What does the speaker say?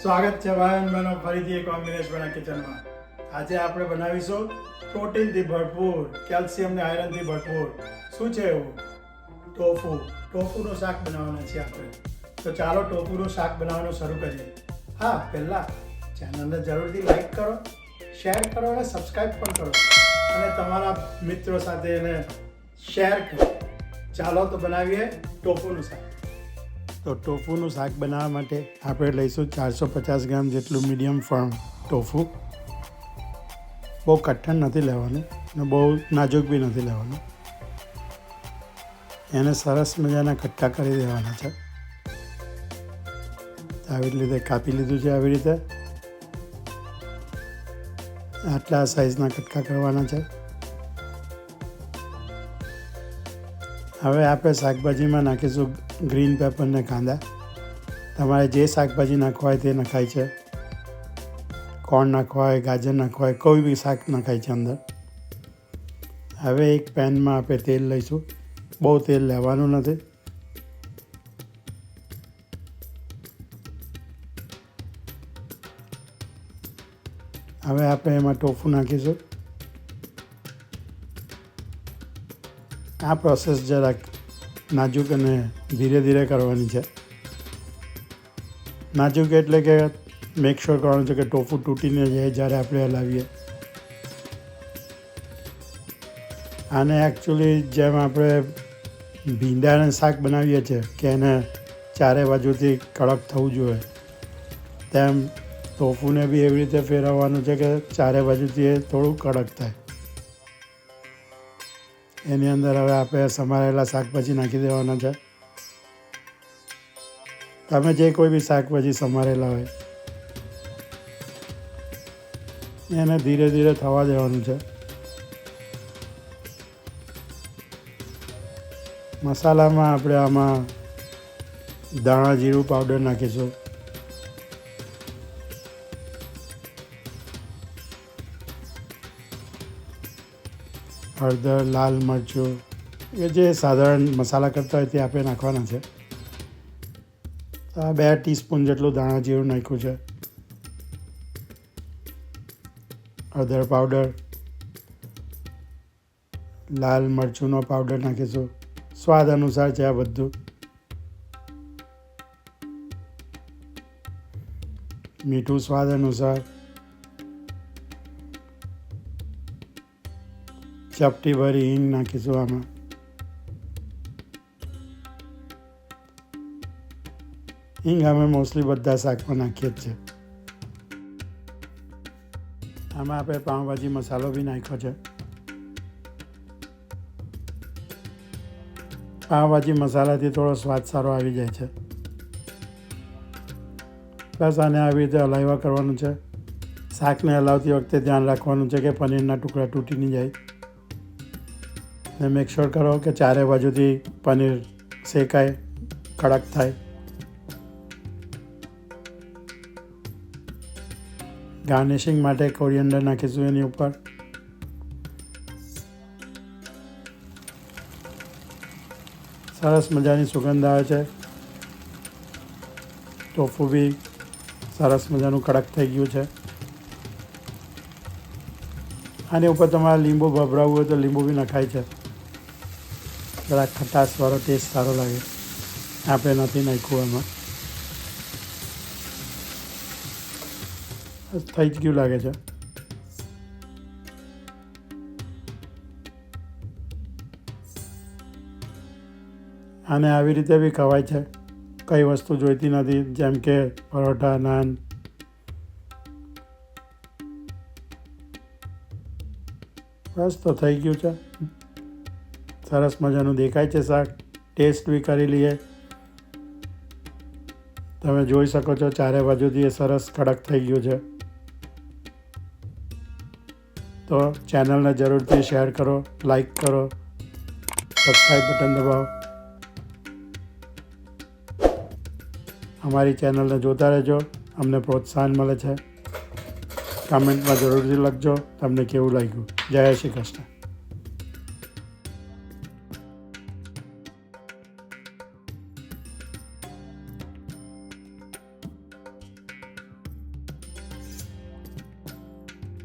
સ્વાગત છે ભાઈ બહેનો ફરીથી એક કોમ્બિનેશનના કિચનમાં. આજે આપણે બનાવીશું પ્રોટીનથી ભરપૂર, કેલ્શિયમ ને આયરનથી ભરપૂર. શું છે એવું? ટોફુ. ટોફુનું શાક બનાવવાના છીએ આપણે. તો ચાલો ટોફુનું શાક બનાવવાનું શરૂ કરીએ. હા, પહેલાં ચેનલને જરૂરથી લાઈક કરો, શેર કરો અને સબસ્ક્રાઈબ પણ કરો અને તમારા મિત્રો સાથે એને શેર કરો. ચાલો તો બનાવીએ ટોફુનું શાક. તો ટોફુનું શાક બનાવવા માટે આપણે લઈશું 450 ગ્રામ જેટલું મીડિયમ ફર્મ ટોફુ. બહુ કઠણ નથી લેવાનું અને બહુ નાજુક બી નથી લેવાનું. એને સરસ મજાના કટકા કરી દેવાના છે. આવી રીતે કાપી લીધું છે. આવી રીતે આટલા સાઈઝના કટકા કરવાના છે. હવે આપણે શાકભાજીમાં નાખીશું ગ્રીન પેપર ને કાંદા. તમારે જે શાકભાજી નાખવા હોય તે નખાય છે. કોર્ન નાખવા હોય, ગાજર નાખવા હોય, કોઈ બી શાક નખાય છે અંદર. હવે એક પેનમાં આપણે તેલ લઈશું. બહુ તેલ લેવાનું નથી. હવે આપણે એમાં ટોફુ નાખીશું. આ પ્રોસેસ જરાક નાજુક અને ધીરે ધીરે કરવાની છે. નાજુક એટલે કે મેક શ્યોર કરવાનું છે કે ટોફુ તૂટીને જાય જ્યારે આપણે હલાવીએ. આને એકચ્યુઅલી જેમ આપણે ભીંડાને શાક બનાવીએ છીએ કે એને ચારે બાજુથી કડક થવું જોઈએ, તેમ ટોફુને બી એવી રીતે ફેરવવાનું છે કે ચારે બાજુથી એ થોડું કડક થાય. એની અંદર હવે આપણે સમારેલા શાકભાજી નાખી દેવાના છે. તમે જે કોઈ બી શાકભાજી સમારેલા હોય એને ધીરે ધીરે થવા દેવાનું છે. મસાલામાં આપણે આમાં ધાણા જીરું પાવડર નાખીશું. હળદર, લાલ મરચું, એ જે સાધારણ મસાલા કરતા હોય તે આપણે નાખવાના છે. આ 2 ટીસ્પૂન જેટલું ધાણા જીરું નાખ્યું છે. હળદર પાવડર, લાલ મરચુંનો પાવડર નાખીશું. સ્વાદ અનુસાર છે આ બધું. મીઠું સ્વાદ અનુસાર. ચપટી ભરી હિંગ નાખીશું આમાં. હિંગ અમે મોસ્ટલી બધા શાકમાં નાખીએ જ છે. આમાં આપણે પાઉંભાજી મસાલો બી નાખ્યો છે. પાઉંભાજી મસાલાથી થોડો સ્વાદ સારો આવી જાય છે. બસ આને આવી રીતે હલાવ્યા કરવાનું છે. શાકને હલાવતી વખતે ધ્યાન રાખવાનું છે કે પનીરના ટુકડા તૂટી નહીં જાય. ને મેક શ્યોર કરો કે ચારે બાજુથી પનીર શેકાય, કડક થાય. ગાર્નિશિંગ માટે કોરિએન્ડર નાખીશું એની ઉપર. સરસ મજાની સુગંધ આવે છે. ટોફુ બી સરસ મજાનું કડક થઈ ગયું છે. આની ઉપર તમારે લીંબુ ભભરાવવું હોય તો લીંબુ બી નખાય છે. જરા ખટાશવાળો ટેસ્ટ સારો લાગે. આપણે નથી નાખ્યું એમાં. થઈ જ ગયું લાગે છે. આને આવી રીતે બી ખવાય છે. કઈ વસ્તુ જોઈતી નથી, જેમ કે પરોઠા, નાન. બસ તો થઈ ગયું છે. સરસ મજાનું દેખાય છે શાક. ટેસ્ટ બી કરી લઈએ. તમે જોઈ શકો છો ચારે બાજુથી એ સરસ કડક થઈ ગયું છે. તો ચેનલને જરૂરથી શેર કરો, લાઈક કરો, સબસ્ક્રાઈબ બટન દબાવો. અમારી ચેનલને જોતા રહેજો. અમને પ્રોત્સાહન મળે છે. કમેન્ટમાં જરૂરથી લખજો તમને કેવું લાગ્યું. જય શ્રી કૃષ્ણ.